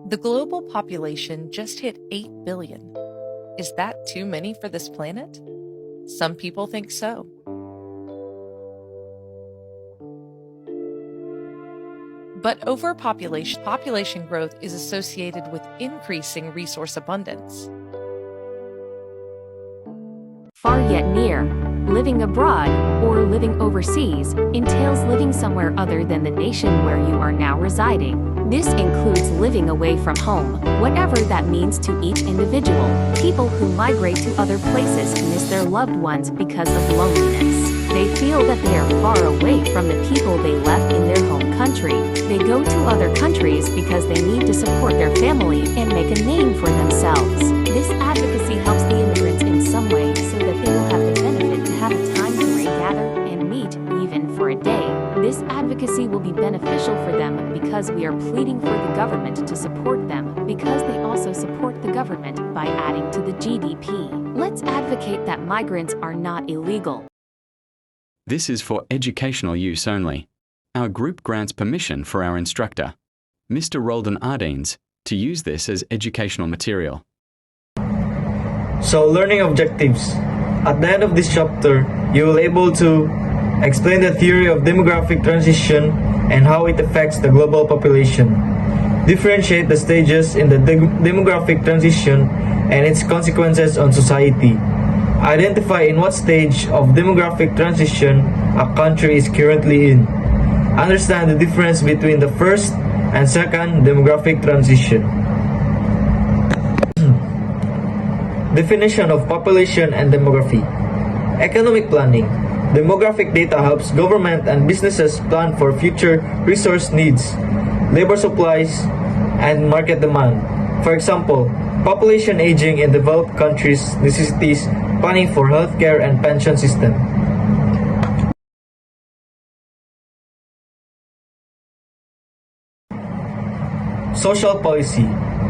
The global population just hit 8 billion. Is that too many for this planet? Some people think so. But population growth is associated with increasing resource abundance. Far yet near, living abroad, or living overseas, entails living somewhere other than the nation where you are now residing. This includes living away from home, whatever that means to each individual. People who migrate to other places miss their loved ones because of loneliness. They feel that they are far away from the people they left in their home country. They go to other countries because they need to support their family and make a name for themselves. This advocacy helps the immigrants in some way so that they will have the benefit to have a time to regather and meet, even for a day. This advocacy will be beneficial for them because we are pleading for the government to support them, because they also support the government by adding to the GDP. Let's advocate that migrants are not illegal. This is for educational use only. Our group grants permission for our instructor, Mr. Roldan Ardines, to use this as educational material. So, learning objectives. At the end of this chapter, you will be able to explain the theory of demographic transition and how it affects the global population. Differentiate the stages in the demographic transition and its consequences on society. Identify in what stage of demographic transition a country is currently in. Understand the difference between the first and second demographic transition. Definition of population and demography. Economic planning. Demographic data helps government and businesses plan for future resource needs, labor supplies, and market demand. For example, population aging in developed countries necessitates planning for healthcare and pension system. Social policy.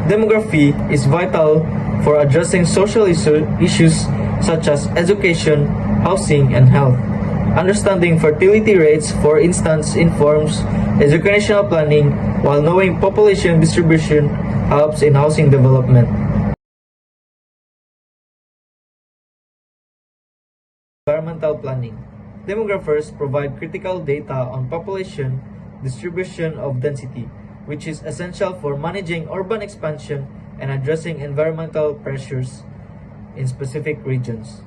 Demography is vital for addressing social issues such as education, housing, and health. Understanding fertility rates, for instance, informs educational planning, while knowing population distribution helps in housing development. Environmental planning. Demographers provide critical data on population distribution of density, which is essential for managing urban expansion and addressing environmental pressures in specific regions.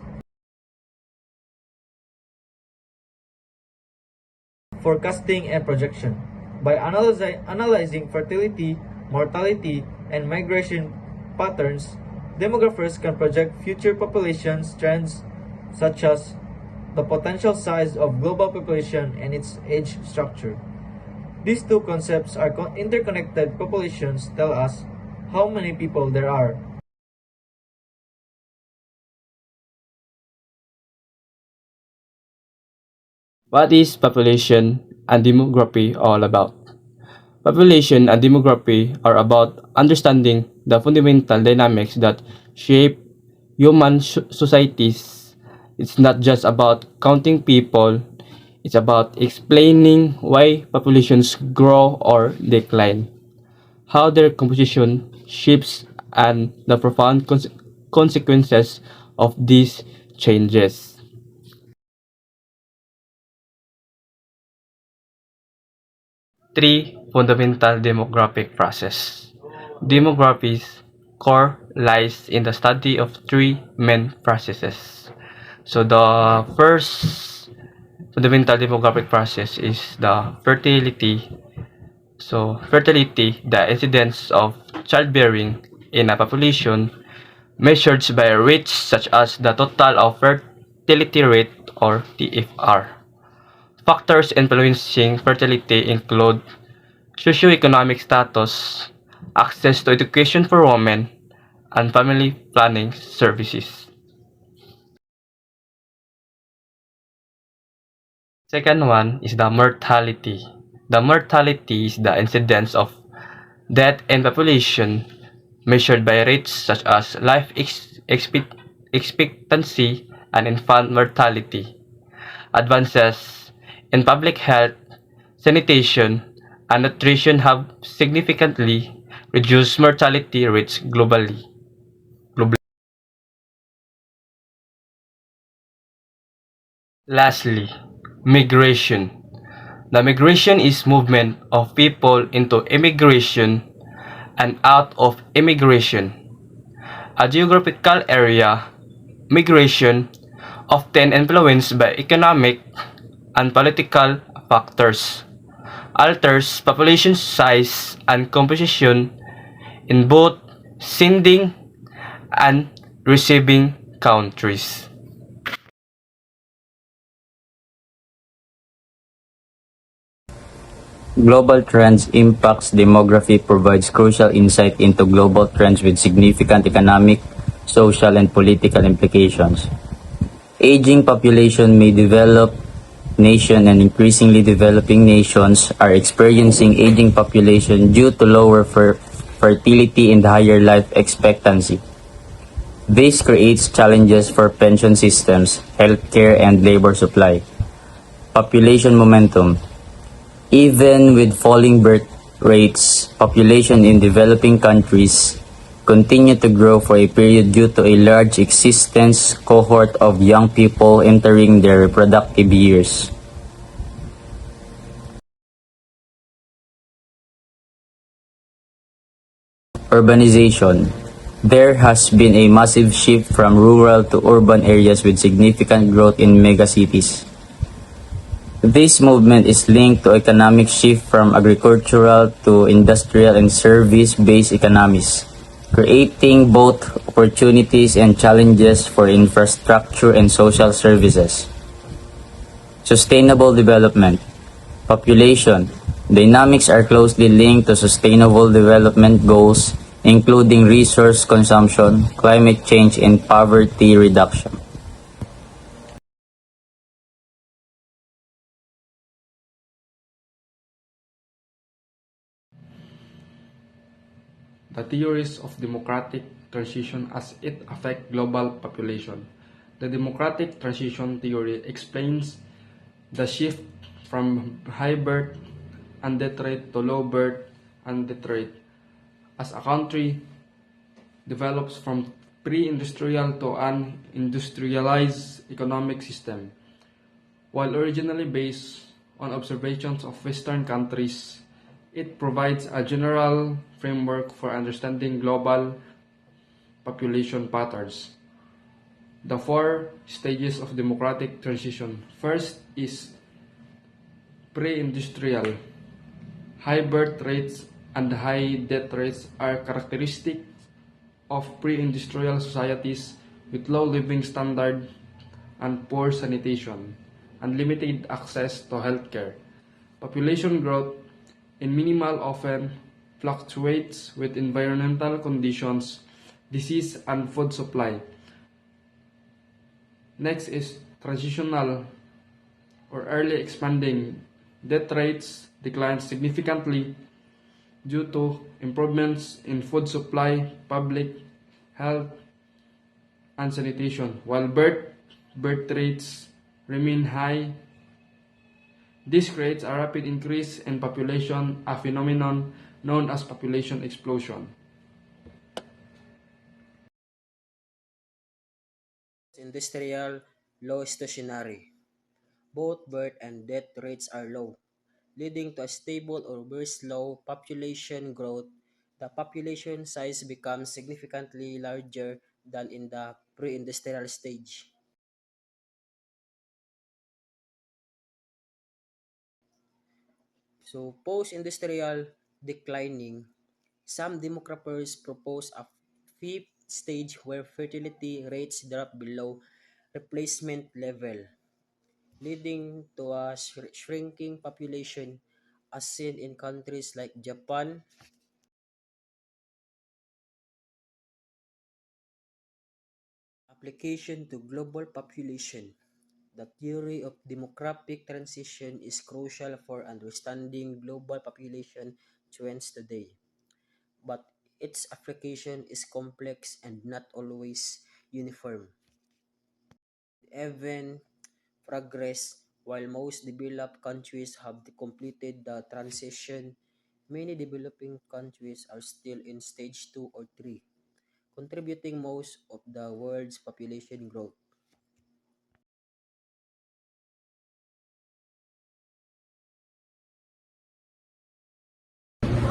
Forecasting and projection. By analyzing fertility, mortality, and migration patterns, demographers can project future population trends such as the potential size of global population and its age structure. These two concepts are interconnected. Populations tell us how many people there are. What is population and demography all about? Population and demography are about understanding the fundamental dynamics that shape human societies. It's not just about counting people, it's about explaining why populations grow or decline, how their composition shifts, and the profound consequences of these changes. Three fundamental demographic process. Demography's core lies in the study of three main processes. So the first fundamental demographic process is the fertility. So fertility, the incidence of childbearing in a population measured by rates such as the total of fertility rate or TFR. Factors influencing fertility include socioeconomic status, access to education for women, and family planning services. Second one is the mortality. The mortality is the incidence of death in population measured by rates such as life expectancy and infant mortality. Advances in public health, sanitation, and nutrition have significantly reduce mortality rates globally. Lastly, migration. The migration is movement of people into immigration and out of immigration. A geographical area, migration, often influenced by economic and political factors, alters population size and composition in both sending and receiving countries. Global Trends Impacts Demography provides crucial insight into global trends with significant economic, social, and political implications. Aging population may develop nation and increasingly developing nations are experiencing aging population due to lower fertility and higher life expectancy. This creates challenges for pension systems, healthcare, and labor supply. Population momentum. Even with falling birth rates, population in developing countries continue to grow for a period due to a large existence cohort of young people entering their reproductive years. Urbanization. There has been a massive shift from rural to urban areas with significant growth in megacities. This movement is linked to economic shift from agricultural to industrial and service-based economies, creating both opportunities and challenges for infrastructure and social services. Sustainable development. Population. Dynamics are closely linked to sustainable development goals, including resource consumption, climate change, and poverty reduction. The theories of democratic transition as it affects global population. The democratic transition theory explains the shift from high birth and death rate to low birth and death rate as a country develops from pre-industrial to an industrialized economic system. While originally based on observations of Western countries, it provides a general framework for understanding global population patterns. The four stages of democratic transition. First is pre-industrial. High birth rates and high death rates are characteristics of pre-industrial societies with low living standard and poor sanitation and limited access to healthcare. Population growth in minimal often fluctuates with environmental conditions, disease, and food supply. Next is transitional or early expanding. Death rates decline significantly due to improvements in food supply, public health, and sanitation, while birth rates remain high. This creates a rapid increase in population, a phenomenon known as population explosion. Industrial low stationary. Both birth and death rates are low, leading to a stable or very slow population growth. The population size becomes significantly larger than in the pre-industrial stage. So, post-industrial declining, some demographers propose a fifth stage where fertility rates drop below replacement level, leading to a shrinking population as seen in countries like Japan. Application to global population. The theory of demographic transition is crucial for understanding global population trends today, but its application is complex and not always uniform. Even progress, while most developed countries have completed the transition, Many developing countries are still in stage 2 or 3, contributing most of the world's population growth.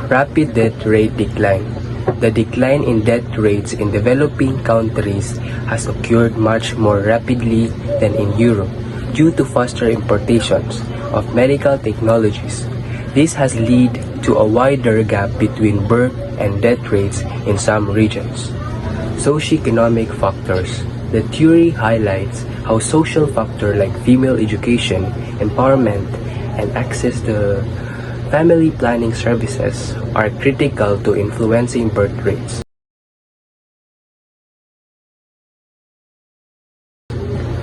Rapid death rate decline. The decline in death rates in developing countries has occurred much more rapidly than in Europe due to faster importations of medical technologies. This has led to a wider gap between birth and death rates in some regions. Socioeconomic factors. The theory highlights how social factors like female education, empowerment, and access to family planning services are critical to influencing birth rates.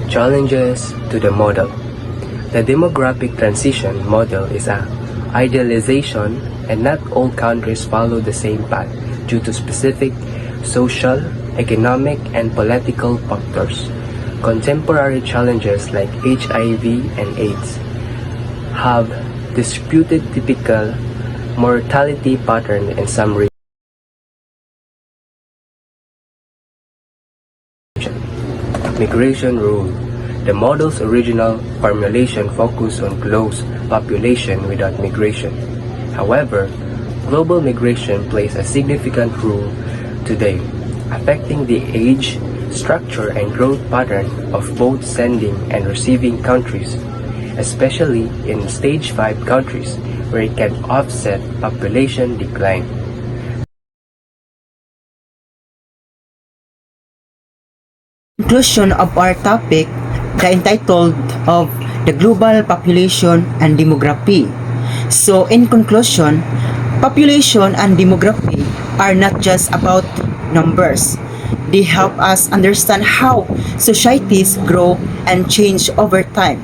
Challenges to the model. The demographic transition model is a idealization, and not all countries follow the same path due to specific social, economic, and political factors. Contemporary challenges like HIV and AIDS have disputed typical mortality pattern in some regions. Migration rule. The model's original formulation focused on close population without migration. However, global migration plays a significant role today, affecting the age, structure, and growth pattern of both sending and receiving countries, especially in stage 5 countries where it can offset population decline. Conclusion of our topic, the entitled of the global population and demography. So in conclusion, population and demography are not just about numbers. They help us understand how societies grow and change over time.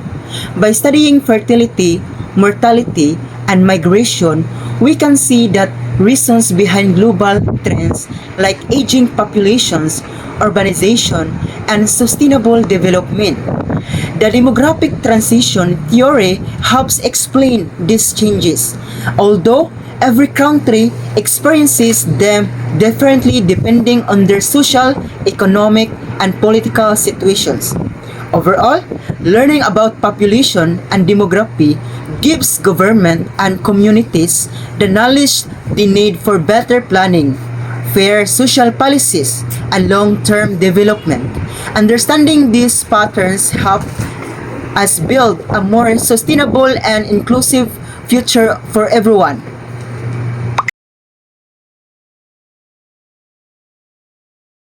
By studying fertility, mortality, and migration, we can see that reasons behind global trends like aging populations, urbanization, and sustainable development. The demographic transition theory helps explain these changes, although every country experiences them differently depending on their social, economic, and political situations. Overall, learning about population and demography gives government and communities the knowledge they need for better planning, fair social policies, and long-term development. Understanding these patterns help us build a more sustainable and inclusive future for everyone.